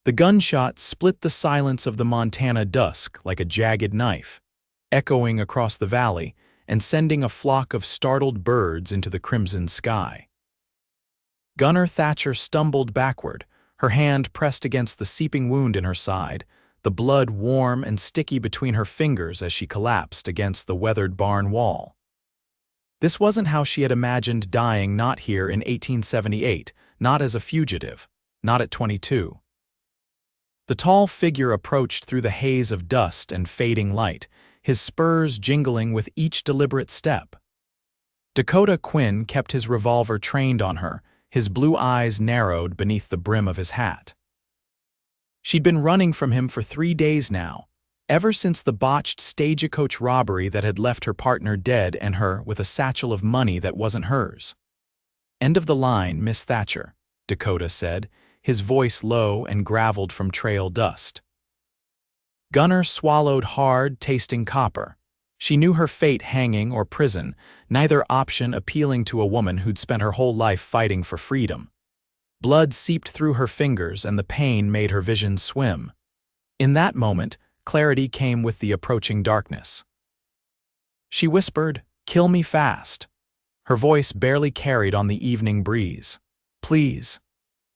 The gunshot split the silence of the Montana dusk like a jagged knife, echoing across the valley and sending a flock of startled birds into the crimson sky. Gunner Thatcher stumbled backward, her hand pressed against the seeping wound in her side, the blood warm and sticky between her fingers as she collapsed against the weathered barn wall. This wasn't how she had imagined dying, not here in 1878, not as a fugitive, not at 22. The tall figure approached through the haze of dust and fading light, his spurs jingling with each deliberate step. Dakota Quinn kept his revolver trained on her, his blue eyes narrowed beneath the brim of his hat. She'd been running from him for 3 days now, ever since the botched stagecoach robbery that had left her partner dead and her with a satchel of money that wasn't hers. "End of the line, Miss Thatcher," Dakota said, his voice low and graveled from trail dust. Gunner swallowed hard, tasting copper. She knew her fate hanging or prison, neither option appealing to a woman who'd spent her whole life fighting for freedom. Blood seeped through her fingers and the pain made her vision swim. In that moment, clarity came with the approaching darkness. She whispered, "Kill me fast." Her voice barely carried on the evening breeze. "Please."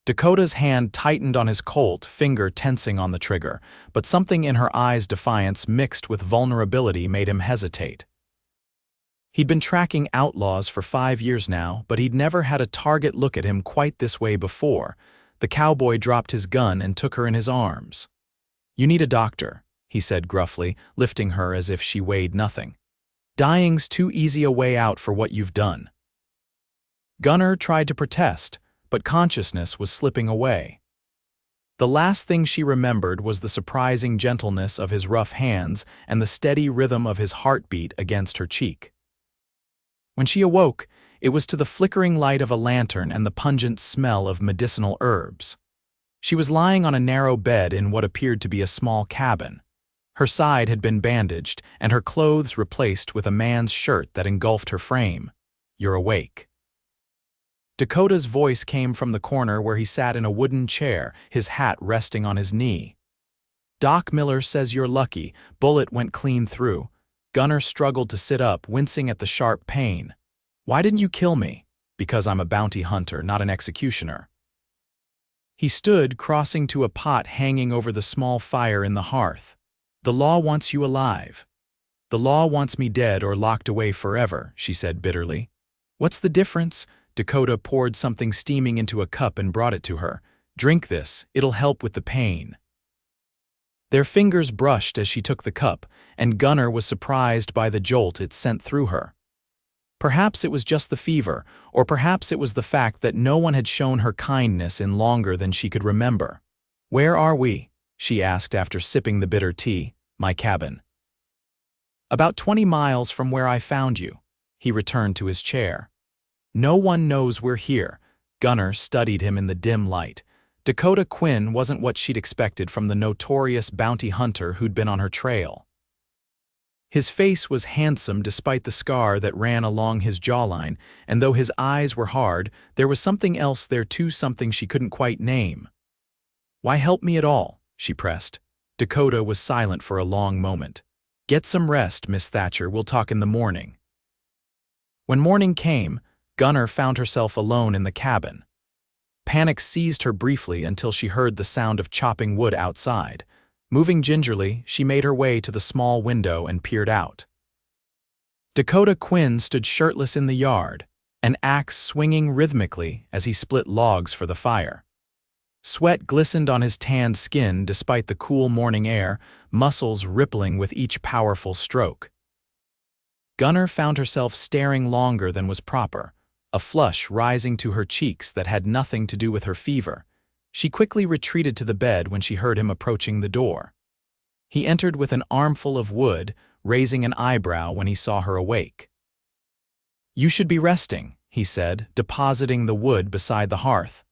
Dakota's hand tightened on his Colt, finger tensing on the trigger, but something in her eyes' defiance mixed with vulnerability made him hesitate. He'd been tracking outlaws for 5 years now, but he'd never had a target look at him quite this way before. The cowboy dropped his gun and took her in his arms. "You need a doctor," he said gruffly, lifting her as if she weighed nothing. "Dying's too easy a way out for what you've done." Gunner tried to protest, but consciousness was slipping away. The last thing she remembered was the surprising gentleness of his rough hands and the steady rhythm of his heartbeat against her cheek. When she awoke, it was to the flickering light of a lantern and the pungent smell of medicinal herbs. She was lying on a narrow bed in what appeared to be a small cabin. Her side had been bandaged and her clothes replaced with a man's shirt that engulfed her frame. "You're awake." Dakota's voice came from the corner where he sat in a wooden chair, his hat resting on his knee. "Doc Miller says you're lucky. Bullet went clean through." Gunner struggled to sit up, wincing at the sharp pain. "Why didn't you kill me?" "Because I'm a bounty hunter, not an executioner." He stood, crossing to a pot hanging over the small fire in the hearth. "The law wants you alive." "The law wants me dead or locked away forever," she said bitterly. "What's the difference?" Dakota poured something steaming into a cup and brought it to her. "Drink this, it'll help with the pain." Their fingers brushed as she took the cup, and Gunner was surprised by the jolt it sent through her. Perhaps it was just the fever, or perhaps it was the fact that no one had shown her kindness in longer than she could remember. "Where are we?" she asked after sipping the bitter tea. "My cabin." "About 20 miles from where I found you." He returned to his chair. "No one knows we're here." Gunner studied him in the dim light. Dakota Quinn wasn't what she'd expected from the notorious bounty hunter who'd been on her trail. His face was handsome despite the scar that ran along his jawline, and though his eyes were hard, there was something else there too, something she couldn't quite name. "Why help me at all?" she pressed. Dakota was silent for a long moment. "Get some rest, Miss Thatcher. We'll talk in the morning." When morning came, Gunner found herself alone in the cabin. Panic seized her briefly until she heard the sound of chopping wood outside. Moving gingerly, she made her way to the small window and peered out. Dakota Quinn stood shirtless in the yard, an axe swinging rhythmically as he split logs for the fire. Sweat glistened on his tanned skin despite the cool morning air, muscles rippling with each powerful stroke. Gunner found herself staring longer than was proper, a flush rising to her cheeks that had nothing to do with her fever. She quickly retreated to the bed when she heard him approaching the door. He entered with an armful of wood, raising an eyebrow when he saw her awake. "You should be resting," he said, depositing the wood beside the hearth.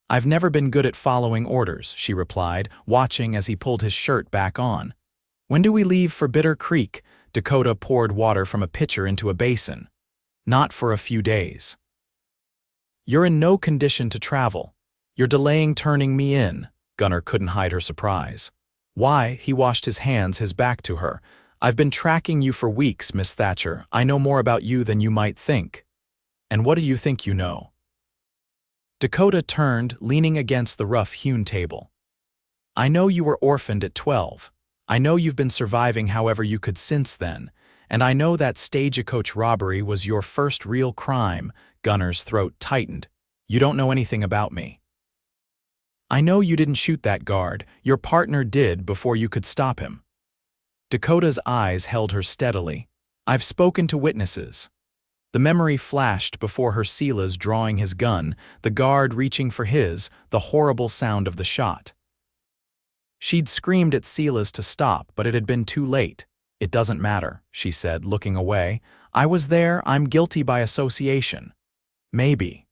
"I've never been good at following orders," she replied, watching as he pulled his shirt back on. "When do we leave for Bitter Creek?" Dakota poured water from a pitcher into a basin. "Not for a few days." "You're in no condition to travel. You're delaying turning me in." Gunner couldn't hide her surprise. Why? He washed his hands, his back to her. I've been tracking you for weeks, Miss Thatcher. I know more about you than you might think. And what do you think you know? Dakota turned, leaning against the rough-hewn table. I know you were orphaned at 12. I know you've been surviving however you could since then. And I know that stagecoach robbery was your first real crime. Gunner's throat tightened. You don't know anything about me. I know you didn't shoot that guard. Your partner did before you could stop him. Dakota's eyes held her steadily. I've spoken to witnesses. The memory flashed before her. Silas drawing his gun, the guard reaching for his, the horrible sound of the shot. She'd screamed at Silas to stop, but it had been too late. It doesn't matter, she said, looking away. I was there. I'm guilty by association. Maybe.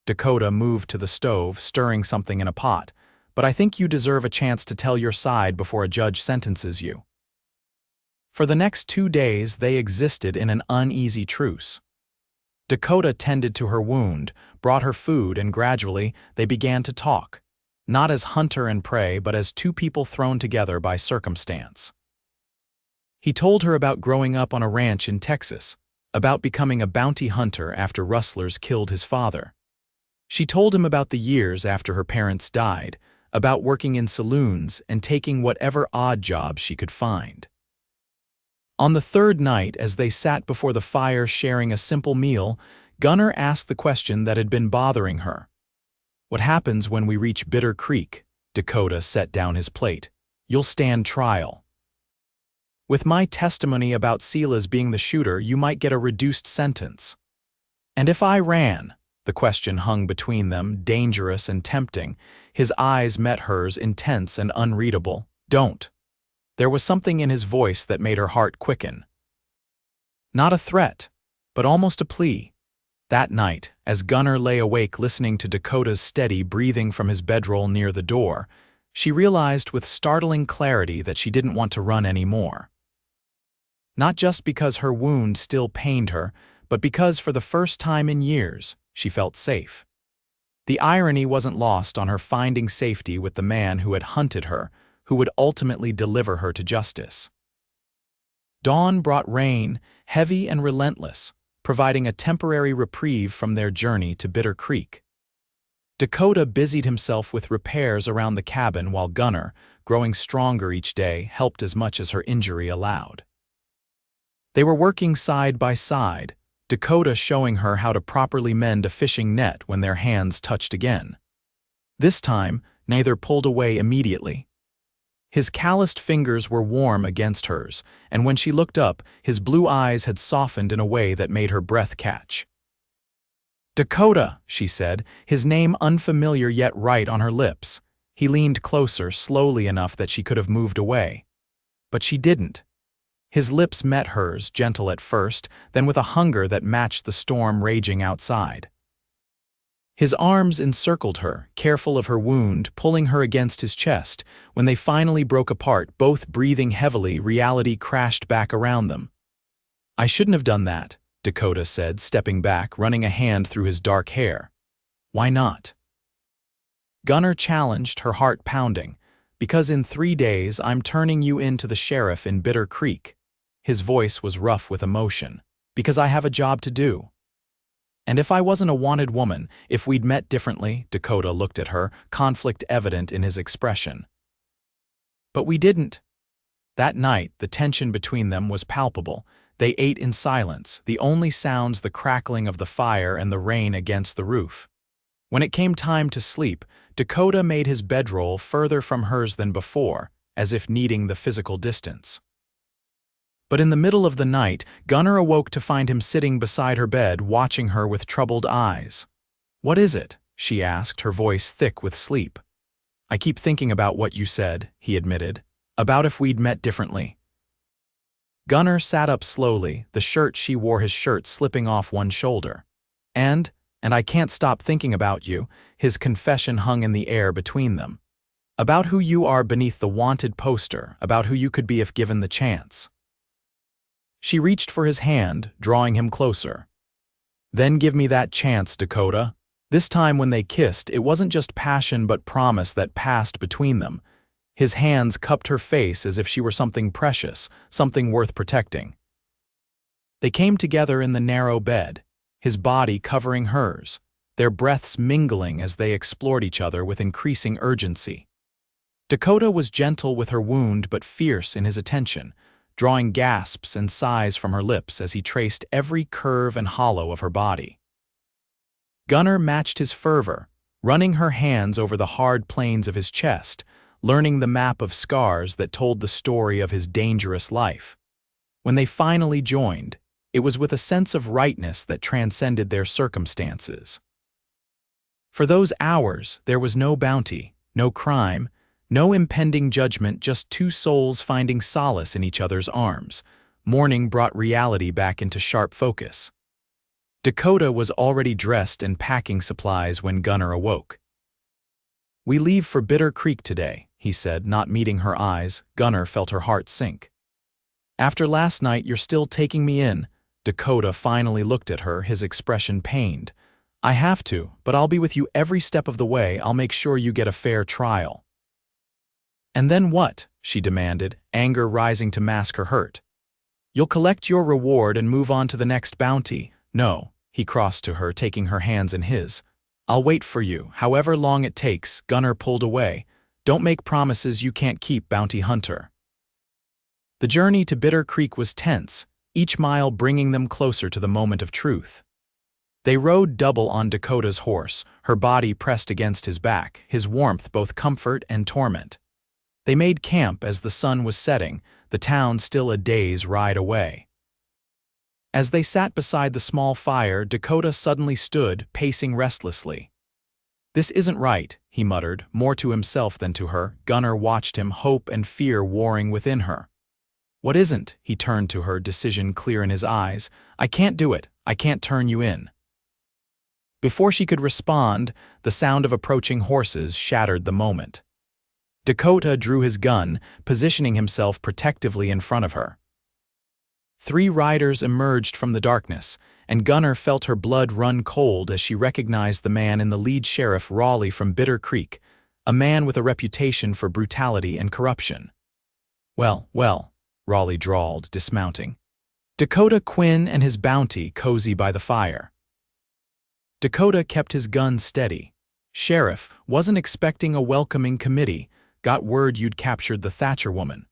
Dakota moved to the stove, stirring something in a pot. But I think you deserve a chance to tell your side before a judge sentences you. For the next 2 days, they existed in an uneasy truce. Dakota tended to her wound, brought her food, and gradually they began to talk. Not as hunter and prey, but as two people thrown together by circumstance. He told her about growing up on a ranch in Texas, about becoming a bounty hunter after rustlers killed his father. She told him about the years after her parents died, about working in saloons and taking whatever odd jobs she could find. On the third night, as they sat before the fire sharing a simple meal, Gunner asked the question that had been bothering her. What happens when we reach Bitter Creek? Dakota set down his plate. You'll stand trial. With my testimony about Silas being the shooter, you might get a reduced sentence. And if I ran? The question hung between them, dangerous and tempting. His eyes met hers, intense and unreadable. Don't. There was something in his voice that made her heart quicken. Not a threat, but almost a plea. That night, as Gunner lay awake listening to Dakota's steady breathing from his bedroll near the door, she realized with startling clarity that she didn't want to run anymore. Not just because her wound still pained her, but because for the first time in years, she felt safe. The irony wasn't lost on her finding safety with the man who had hunted her, who would ultimately deliver her to justice. Dawn brought rain, heavy and relentless, providing a temporary reprieve from their journey to Bitter Creek. Dakota busied himself with repairs around the cabin while Gunner, growing stronger each day, helped as much as her injury allowed. They were working side by side, Dakota showing her how to properly mend a fishing net when their hands touched again. This time, neither pulled away immediately. His calloused fingers were warm against hers, and when she looked up, his blue eyes had softened in a way that made her breath catch. Dakota, she said, his name unfamiliar yet right on her lips. He leaned closer, slowly enough that she could have moved away. But she didn't. His lips met hers, gentle at first, then with a hunger that matched the storm raging outside. His arms encircled her, careful of her wound, pulling her against his chest. When they finally broke apart, both breathing heavily, reality crashed back around them. I shouldn't have done that, Dakota said, stepping back, running a hand through his dark hair. Why not? Gunner challenged, her heart pounding. Because in 3 days I'm turning you in to the sheriff in Bitter Creek. His voice was rough with emotion. Because I have a job to do. And if I wasn't a wanted woman, if we'd met differently, Dakota looked at her, conflict evident in his expression. But we didn't. That night, the tension between them was palpable. They ate in silence, the only sounds the crackling of the fire and the rain against the roof. When it came time to sleep, Dakota made his bedroll further from hers than before, as if needing the physical distance. But in the middle of the night, Gunner awoke to find him sitting beside her bed, watching her with troubled eyes. What is it? She asked, her voice thick with sleep. I keep thinking about what you said, he admitted. About if we'd met differently. Gunner sat up slowly, the shirt she wore, his shirt slipping off one shoulder. And I can't stop thinking about you, his confession hung in the air between them. About who you are beneath the wanted poster, about who you could be if given the chance. She reached for his hand, drawing him closer. Then give me that chance, Dakota. This time when they kissed, it wasn't just passion but promise that passed between them. His hands cupped her face as if she were something precious, something worth protecting. They came together in the narrow bed, his body covering hers, their breaths mingling as they explored each other with increasing urgency. Dakota was gentle with her wound but fierce in his attention, drawing gasps and sighs from her lips as he traced every curve and hollow of her body. Gunner matched his fervor, running her hands over the hard planes of his chest, learning the map of scars that told the story of his dangerous life. When they finally joined, it was with a sense of rightness that transcended their circumstances. For those hours, there was no bounty, no crime, no impending judgment, just two souls finding solace in each other's arms. Morning brought reality back into sharp focus. Dakota was already dressed and packing supplies when Gunner awoke. "We leave for Bitter Creek today," he said, not meeting her eyes. Gunner felt her heart sink. "After last night, you're still taking me in?" Dakota finally looked at her, his expression pained. "I have to, but I'll be with you every step of the way. I'll make sure you get a fair trial." "And then what?" she demanded, anger rising to mask her hurt. "You'll collect your reward and move on to the next bounty." "No," he crossed to her, taking her hands in his. "I'll wait for you, however long it takes." Gunner pulled away. "Don't make promises you can't keep, bounty hunter." The journey to Bitter Creek was tense, each mile bringing them closer to the moment of truth. They rode double on Dakota's horse, her body pressed against his back, his warmth both comfort and torment. They made camp as the sun was setting, the town still a day's ride away. As they sat beside the small fire, Dakota suddenly stood, pacing restlessly. "This isn't right," he muttered, more to himself than to her. Gunner watched him, hope and fear warring within her. "What isn't?" He turned to her, decision clear in his eyes. "I can't do it. I can't turn you in." Before she could respond, the sound of approaching horses shattered the moment. Dakota drew his gun, positioning himself protectively in front of her. 3 riders emerged from the darkness, and Gunner felt her blood run cold as she recognized the man in the lead, Sheriff Raleigh from Bitter Creek, a man with a reputation for brutality and corruption. Well, Raleigh drawled, dismounting. "Dakota Quinn and his bounty cozy by the fire." Dakota kept his gun steady. "Sheriff, wasn't expecting a welcoming committee. Got word you'd captured the Thatcher woman."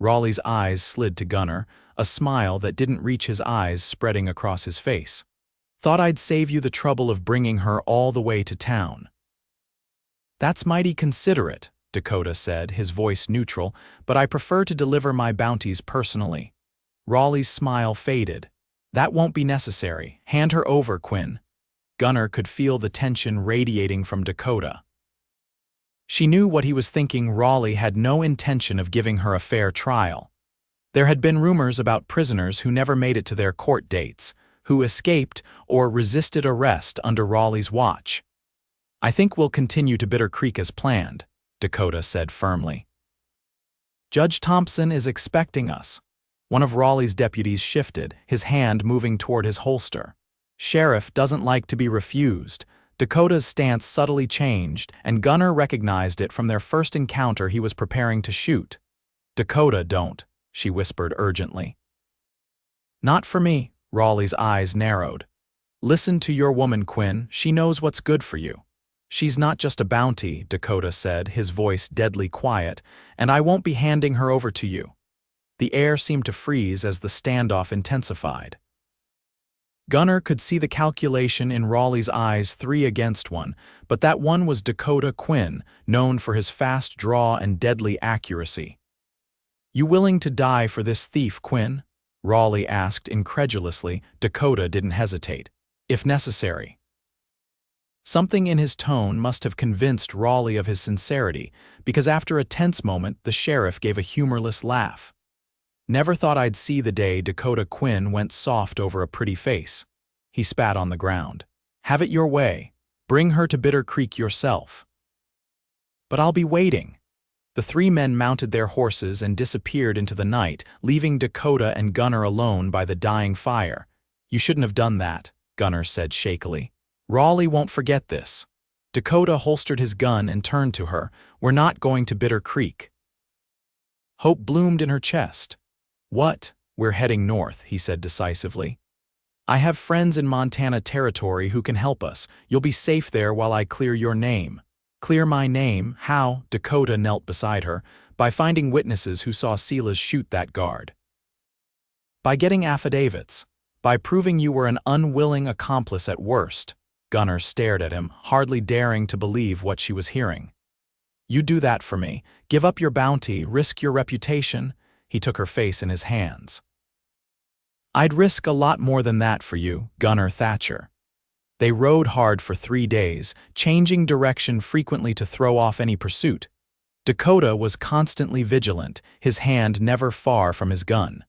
Raleigh's eyes slid to Gunner, a smile that didn't reach his eyes spreading across his face. "Thought I'd save you the trouble of bringing her all the way to town." "That's mighty considerate," Dakota said, his voice neutral, "but I prefer to deliver my bounties personally." Raleigh's smile faded. "That won't be necessary. Hand her over, Quinn." Gunner could feel the tension radiating from Dakota. She knew what he was thinking. Raleigh had no intention of giving her a fair trial. There had been rumors about prisoners who never made it to their court dates, who escaped or resisted arrest under Raleigh's watch. "I think we'll continue to Bitter Creek as planned," Dakota said firmly. "Judge Thompson is expecting us." One of Raleigh's deputies shifted, his hand moving toward his holster. "Sheriff doesn't like to be refused." Dakota's stance subtly changed, and Gunner recognized it from their first encounter. He was preparing to shoot. "Dakota, don't," she whispered urgently. "Not for me." Raleigh's eyes narrowed. "Listen to your woman, Quinn. She knows what's good for you." "She's not just a bounty," Dakota said, his voice deadly quiet, "and I won't be handing her over to you." The air seemed to freeze as the standoff intensified. Gunner could see the calculation in Raleigh's eyes, 3 against 1, but that one was Dakota Quinn, known for his fast draw and deadly accuracy. "You willing to die for this thief, Quinn?" Raleigh asked incredulously. Dakota didn't hesitate. "If necessary." Something in his tone must have convinced Raleigh of his sincerity, because after a tense moment, the sheriff gave a humorless laugh. "Never thought I'd see the day." Dakota Quinn went soft over a pretty face. He spat on the ground. "Have it your way. Bring her to Bitter Creek yourself." "But I'll be waiting." The 3 men mounted their horses and disappeared into the night, leaving Dakota and Gunner alone by the dying fire. "You shouldn't have done that," Gunner said shakily. Raleigh won't forget this. Dakota holstered his gun and turned to her. We're not going to Bitter Creek. Hope bloomed in her chest. What? We're heading north, he said decisively. I have friends in Montana Territory who can help us. You'll be safe there while I clear your name. Clear my name? How? Dakota knelt beside her. By finding witnesses who saw Silas shoot that guard. By getting affidavits. By proving you were an unwilling accomplice at worst. Gunner stared at him, hardly daring to believe what she was hearing. You do that for me. Give up your bounty, risk your reputation. He took her face in his hands. I'd risk a lot more than that for you, Gunner Thatcher. They rode hard for 3 days, changing direction frequently to throw off any pursuit. Dakota was constantly vigilant, his hand never far from his gun.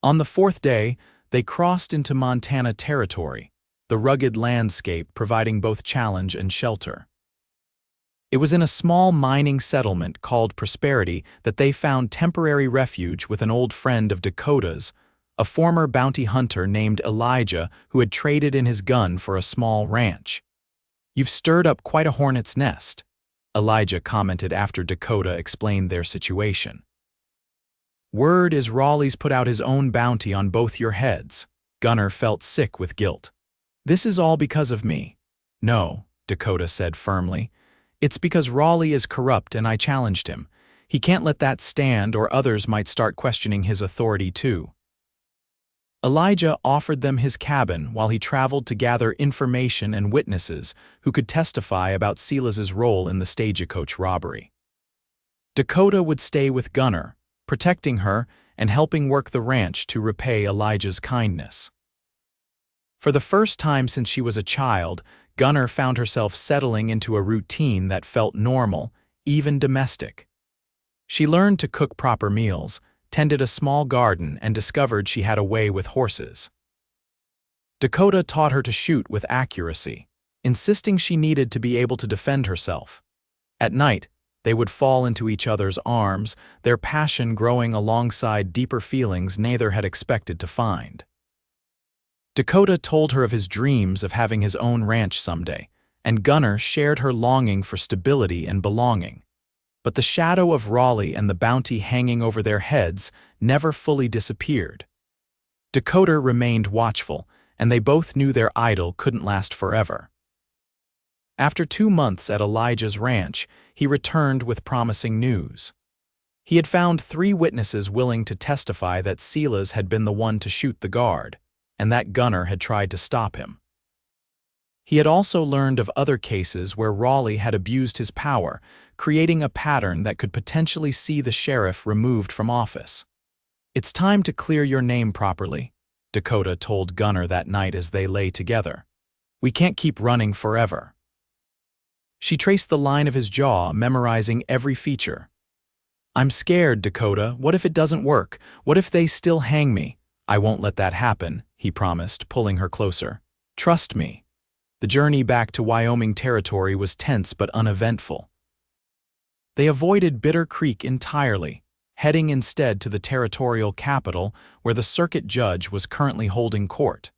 On the 4th day, they crossed into Montana Territory, the rugged landscape providing both challenge and shelter. It was in a small mining settlement called Prosperity that they found temporary refuge with an old friend of Dakota's, a former bounty hunter named Elijah who had traded in his gun for a small ranch. You've stirred up quite a hornet's nest, Elijah commented after Dakota explained their situation. Word is Raleigh's put out his own bounty on both your heads. Gunner felt sick with guilt. This is all because of me. No, Dakota said firmly. It's because Raleigh is corrupt and I challenged him. He can't let that stand or others might start questioning his authority too. Elijah offered them his cabin while he traveled to gather information and witnesses who could testify about Silas's role in the stagecoach robbery. Dakota would stay with Gunner, protecting her and helping work the ranch to repay Elijah's kindness. For the first time since she was a child, Gunner found herself settling into a routine that felt normal, even domestic. She learned to cook proper meals, tended a small garden, and discovered she had a way with horses. Dakota taught her to shoot with accuracy, insisting she needed to be able to defend herself. At night, they would fall into each other's arms, their passion growing alongside deeper feelings neither had expected to find. Dakota told her of his dreams of having his own ranch someday, and Gunner shared her longing for stability and belonging. But the shadow of Raleigh and the bounty hanging over their heads never fully disappeared. Dakota remained watchful, and they both knew their idol couldn't last forever. After 2 months at Elijah's ranch, he returned with promising news. He had found 3 witnesses willing to testify that Silas had been the one to shoot the guard, and that Gunner had tried to stop him. He had also learned of other cases where Raleigh had abused his power, creating a pattern that could potentially see the sheriff removed from office. It's time to clear your name properly, Dakota told Gunner that night as they lay together. We can't keep running forever. She traced the line of his jaw, memorizing every feature. I'm scared, Dakota. What if it doesn't work? What if they still hang me? I won't let that happen, he promised, pulling her closer. Trust me. The journey back to Wyoming Territory was tense but uneventful. They avoided Bitter Creek entirely, heading instead to the territorial capital where the circuit judge was currently holding court.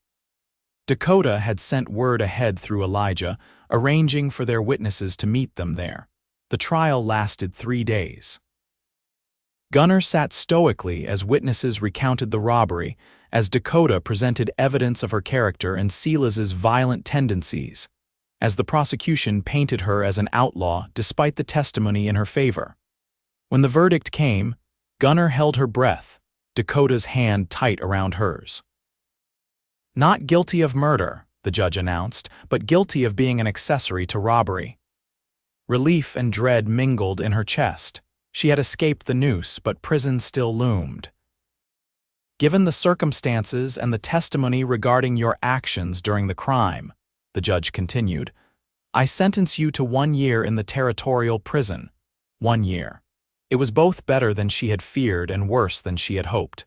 Dakota had sent word ahead through Elijah, arranging for their witnesses to meet them there. The trial lasted 3 days. Gunner sat stoically as witnesses recounted the robbery, as Dakota presented evidence of her character and Silas's violent tendencies, as the prosecution painted her as an outlaw despite the testimony in her favor. When the verdict came, Gunner held her breath, Dakota's hand tight around hers. Not guilty of murder, the judge announced, but guilty of being an accessory to robbery. Relief and dread mingled in her chest. She had escaped the noose, but prison still loomed. Given the circumstances and the testimony regarding your actions during the crime, the judge continued, I sentence you to 1 year in the territorial prison. 1 year. It was both better than she had feared and worse than she had hoped.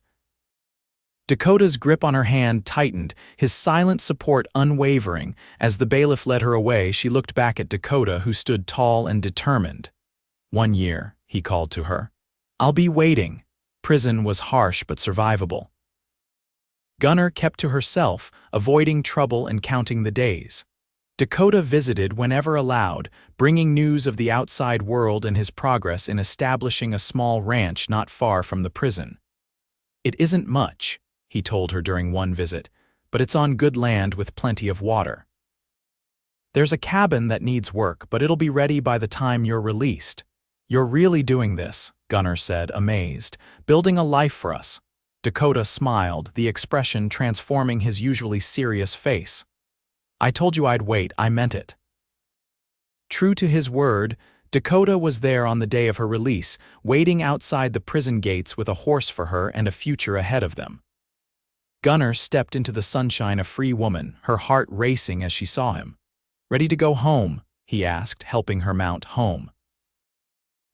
Dakota's grip on her hand tightened, his silent support unwavering. As the bailiff led her away, she looked back at Dakota, who stood tall and determined. 1 year, he called to her. I'll be waiting. Prison was harsh but survivable. Gunner kept to herself, avoiding trouble and counting the days. Dakota visited whenever allowed, bringing news of the outside world and his progress in establishing a small ranch not far from the prison. "It isn't much," he told her during one visit, "but it's on good land with plenty of water. There's a cabin that needs work, but it'll be ready by the time you're released." "You're really doing this," Gunner said, amazed, "building a life for us." Dakota smiled, the expression transforming his usually serious face. "I told you I'd wait, I meant it." True to his word, Dakota was there on the day of her release, waiting outside the prison gates with a horse for her and a future ahead of them. Gunner stepped into the sunshine a free woman, her heart racing as she saw him. "Ready to go home?" he asked, helping her mount. Home.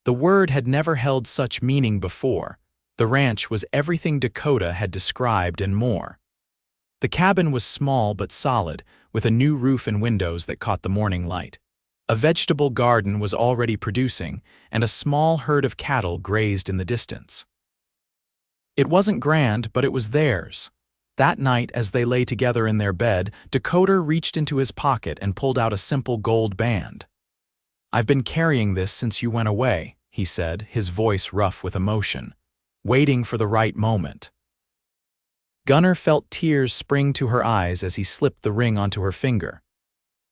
The word had never held such meaning before. The ranch was everything Dakota had described and more. The cabin was small but solid, with a new roof and windows that caught the morning light. A vegetable garden was already producing, and a small herd of cattle grazed in the distance. It wasn't grand, but it was theirs. That night, as they lay together in their bed, Dakota reached into his pocket and pulled out a simple gold band. "I've been carrying this since you went away," he said, his voice rough with emotion, "waiting for the right moment." Gunner felt tears spring to her eyes as he slipped the ring onto her finger.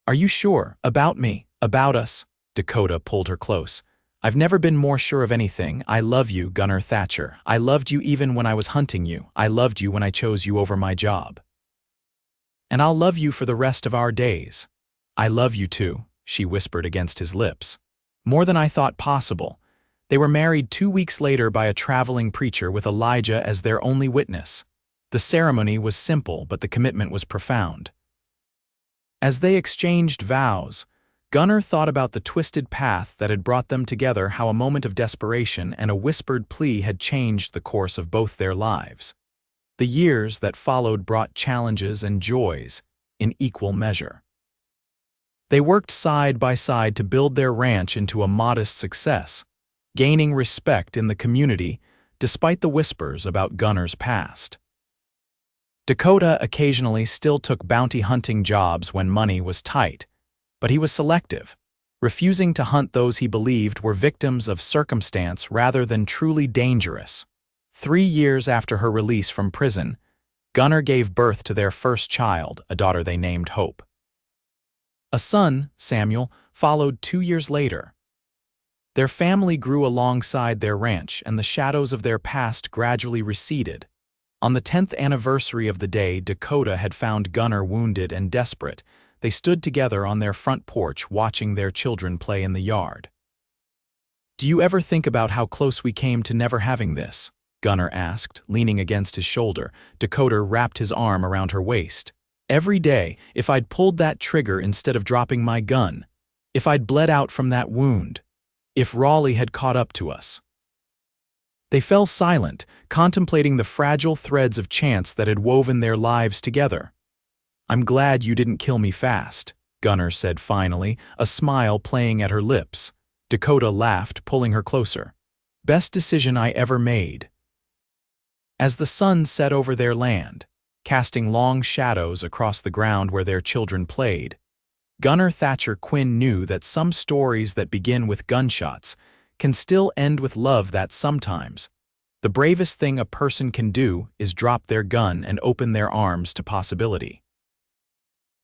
"Are you sure? About me? About us?" Dakota pulled her close. "I've never been more sure of anything. I love you, Gunner Thatcher. I loved you even when I was hunting you. I loved you when I chose you over my job. And I'll love you for the rest of our days." "I love you too," she whispered against his lips. "More than I thought possible." They were married 2 weeks later by a traveling preacher with Elijah as their only witness. The ceremony was simple, but the commitment was profound. As they exchanged vows, Gunner thought about the twisted path that had brought them together, how a moment of desperation and a whispered plea had changed the course of both their lives. The years that followed brought challenges and joys in equal measure. They worked side by side to build their ranch into a modest success, gaining respect in the community despite the whispers about Gunner's past. Dakota occasionally still took bounty hunting jobs when money was tight, but he was selective, refusing to hunt those he believed were victims of circumstance rather than truly dangerous. 3 years after her release from prison, Gunner gave birth to their first child, a daughter they named Hope. A son, Samuel, followed 2 years later. Their family grew alongside their ranch, and the shadows of their past gradually receded. On the 10th anniversary of the day Dakota had found Gunner wounded and desperate, they stood together on their front porch watching their children play in the yard. "Do you ever think about how close we came to never having this?" Gunner asked, leaning against his shoulder. Dakota wrapped his arm around her waist. "Every day, if I'd pulled that trigger instead of dropping my gun, if I'd bled out from that wound, if Raleigh had caught up to us." They fell silent, contemplating the fragile threads of chance that had woven their lives together. "I'm glad you didn't kill me fast," Gunner said finally, a smile playing at her lips. Dakota laughed, pulling her closer. "Best decision I ever made." As the sun set over their land, casting long shadows across the ground where their children played, Gunner Thatcher Quinn knew that some stories that begin with gunshots can still end with love. That sometimes the bravest thing a person can do is drop their gun and open their arms to possibility.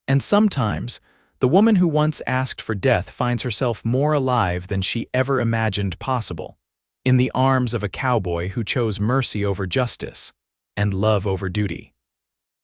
And sometimes, the woman who once asked for death finds herself more alive than she ever imagined possible, in the arms of a cowboy who chose mercy over justice and love over duty.